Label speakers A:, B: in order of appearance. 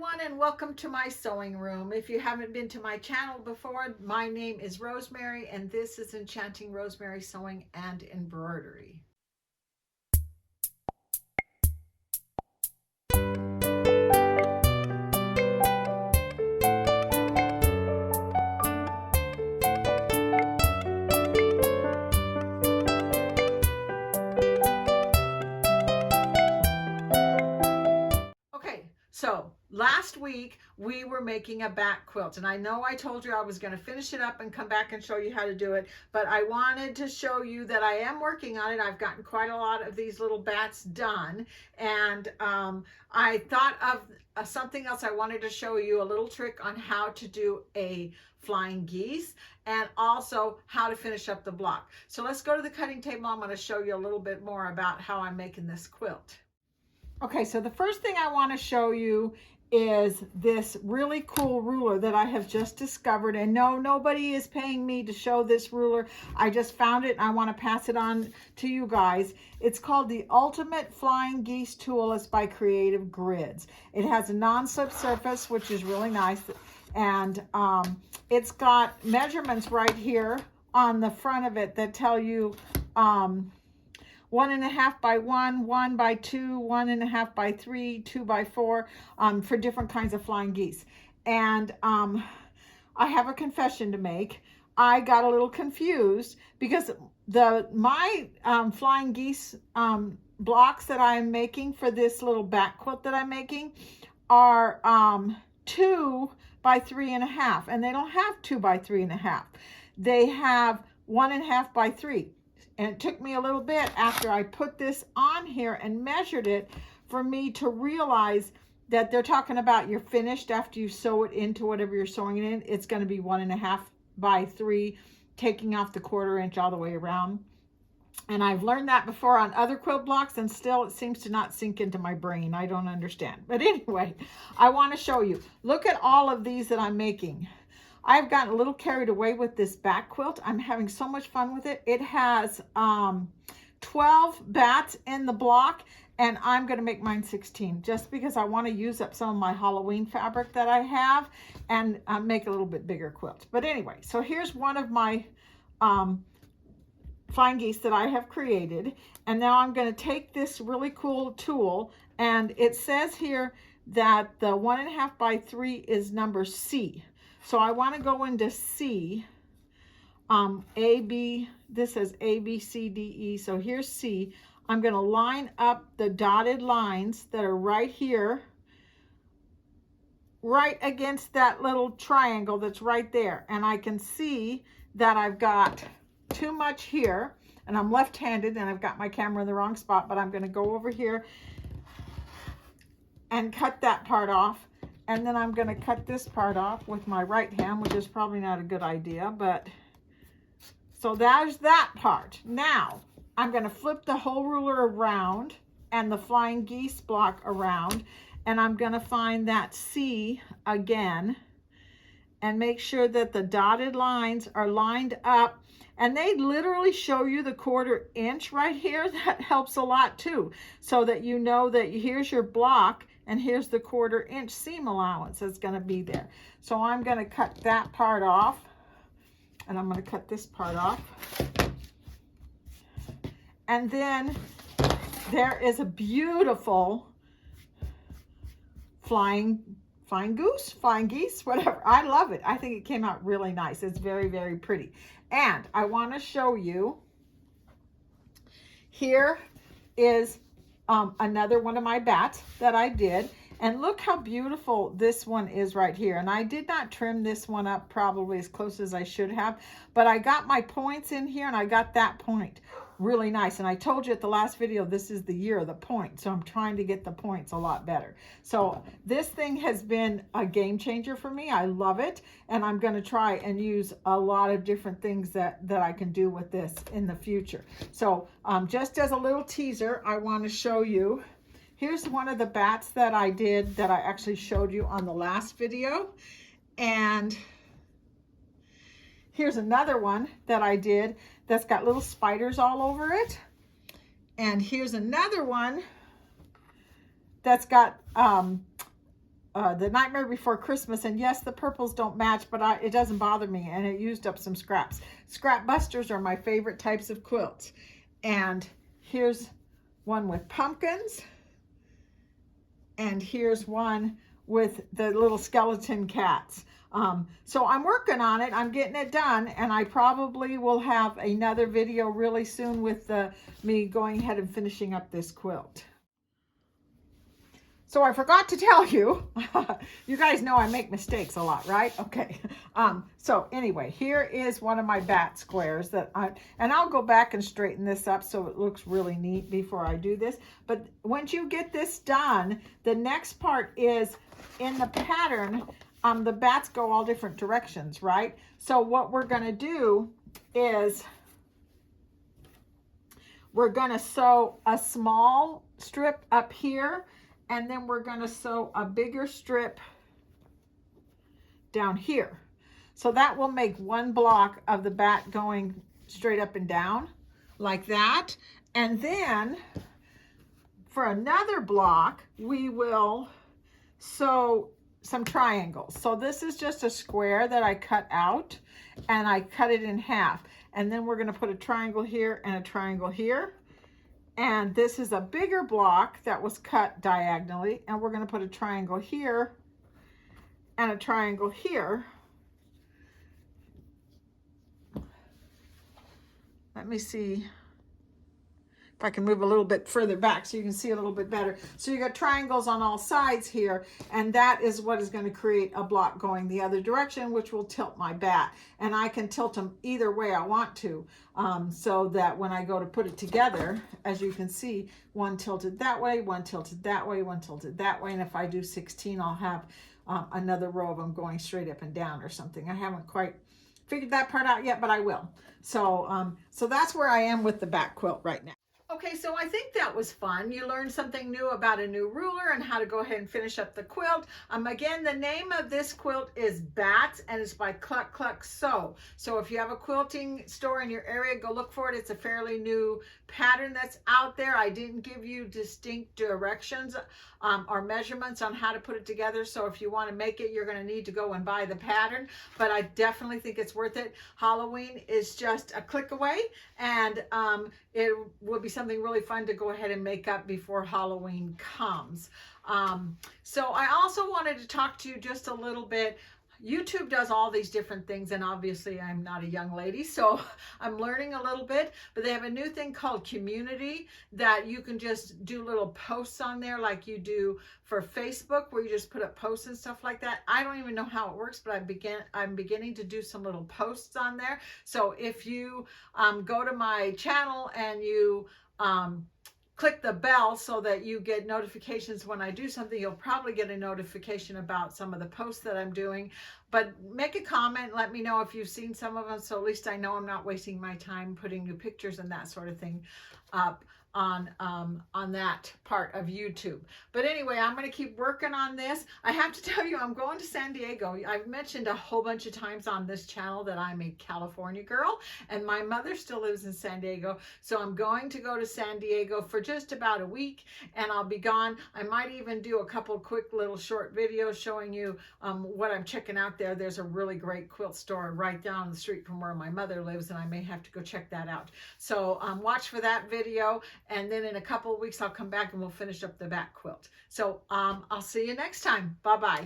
A: everyone, and welcome to my sewing room. If you haven't been to my channel before, my name is Rosemary and this is Enchanting Rosemary Sewing and Embroidery. Okay, so last week we were making a back quilt, and I know I told you I was going to finish it up and come back and show you how to do it, but I wanted to show you that I am working on it. I've gotten quite a lot of these little bats done, and I thought of something else. I wanted to show you a little trick on how to do a flying geese and also how to finish up the block. So let's go to the cutting table. I'm going to show you a little bit more about how I'm making this quilt. Okay, so the first thing I want to show you is this really cool ruler that I have just discovered. And no, nobody is paying me to show this ruler. I just found it and I want to pass it on to you guys. It's called the Ultimate Flying Geese Tool. It's by Creative Grids. It has a non-slip surface, which is really nice. And it's got measurements right here on the front of it that tell you 1.5 by 1, 1 by 2, 1.5 by 3, 2 by 4 for different kinds of flying geese. And I have a confession to make. I got a little confused because my flying geese blocks that I'm making for this little back quilt that I'm making are 2 by 3.5, and they don't have 2 by 3.5. They have 1.5 by 3. And it took me a little bit after I put this on here and measured it for me to realize that they're talking about you're finished after you sew it into whatever you're sewing it in. It's going to be 1.5 by 3, taking off the 1/4 inch all the way around. And I've learned that before on other quilt blocks, and still it seems to not sink into my brain. I don't understand. But anyway, I want to show you. Look at all of these that I'm making. I've gotten a little carried away with this back quilt. I'm having so much fun with it. It has 12 bats in the block, and I'm going to make mine 16 just because I want to use up some of my Halloween fabric that I have and make a little bit bigger quilt. But anyway, so here's one of my flying geese that I have created. And now I'm going to take this really cool tool, and it says here that the 1.5 by 3 is number C. So I want to go into C, A, B, this says A, B, C, D, E. So here's C. I'm going to line up the dotted lines that are right here, right against that little triangle that's right there. And I can see that I've got too much here, and I'm left-handed and I've got my camera in the wrong spot, but I'm going to go over here and cut that part off. And then I'm going to cut this part off with my right hand, which is probably not a good idea, but so there's that part. Now I'm going to flip the whole ruler around and the flying geese block around, and I'm going to find that C again and make sure that the dotted lines are lined up. And they literally show you the 1/4 inch right here. That helps a lot too, so that you know that here's your block and here's the 1/4 inch seam allowance that's going to be there. So I'm going to cut that part off, and I'm going to cut this part off. And then there is a beautiful flying geese, whatever. I love it. I think it came out really nice. It's very, very pretty. And I want to show you, here is another one of my bats that I did. And look how beautiful this one is right here. And I did not trim this one up probably as close as I should have, but I got my points in here, and I got that point really nice. And I told you at the last video, this is the year of the point. So I'm trying to get the points a lot better. So this thing has been a game changer for me. I love it. And I'm going to try and use a lot of different things that I can do with this in the future. So just as a little teaser, I want to show you, here's one of the bats that I did that I actually showed you on the last video. And here's another one that I did that's got little spiders all over it. And here's another one that's got The Nightmare Before Christmas, and yes, the purples don't match, but it doesn't bother me, and it used up some scraps. Scrap busters are my favorite types of quilts. And here's one with pumpkins, and here's one with the little skeleton cats. So I'm working on it. I'm getting it done, and I probably will have another video really soon with me going ahead and finishing up this quilt. So I forgot to tell you, you guys know I make mistakes a lot, right? Okay. So anyway, here is one of my bat squares and I'll go back and straighten this up so it looks really neat before I do this. But once you get this done, the next part is in the pattern, the bats go all different directions, right? So what we're going to do is we're going to sew a small strip up here, and then we're going to sew a bigger strip down here. So that will make one block of the bat going straight up and down like that. And then for another block, we will sew some triangles. So this is just a square that I cut out, and I cut it in half. And then we're going to put a triangle here and a triangle here. And this is a bigger block that was cut diagonally, and we're going to put a triangle here and a triangle here. Let me see if I can move a little bit further back so you can see a little bit better. So you got triangles on all sides here, and that is what is going to create a block going the other direction, which will tilt my bat. And I can tilt them either way I want to, so that when I go to put it together, as you can see, one tilted that way, one tilted that way, one tilted that way. And if I do 16, I'll have another row of them going straight up and down or something. I haven't quite figured that part out yet, but I will. So, so that's where I am with the bat quilt right now. Okay, so I think that was fun. You learned something new about a new ruler and how to go ahead and finish up the quilt. Again, the name of this quilt is Bats, and it's by Cluck Cluck Sew. So if you have a quilting store in your area, go look for it. It's a fairly new pattern that's out there. I didn't give you distinct directions or measurements on how to put it together. So if you want to make it, you're going to need to go and buy the pattern. But I definitely think it's worth it. Halloween is just a click away, and it will be something really fun to go ahead and make up before Halloween comes. So I also wanted to talk to you just a little bit. YouTube does all these different things, and obviously I'm not a young lady, so I'm learning a little bit, but they have a new thing called Community that you can just do little posts on there like you do for Facebook, where you just put up posts and stuff like that. I don't even know how it works, but I'm beginning to do some little posts on there. So if you go to my channel and you click the bell so that you get notifications when I do something, you'll probably get a notification about some of the posts that I'm doing. But make a comment, let me know if you've seen some of them, so at least I know I'm not wasting my time putting new pictures and that sort of thing up on that part of YouTube. But anyway, I'm going to keep working on this. I have to tell you, I'm going to San Diego. I've mentioned a whole bunch of times on this channel that I'm a California girl, and my mother still lives in San Diego. So I'm going to go to San Diego for just about a week, and I'll be gone. I might even do a couple quick little short videos showing you what I'm checking out there. There's a really great quilt store right down the street from where my mother lives, and I may have to go check that out. So watch for that video. And then in a couple of weeks, I'll come back and we'll finish up the back quilt. So I'll see you next time. Bye-bye.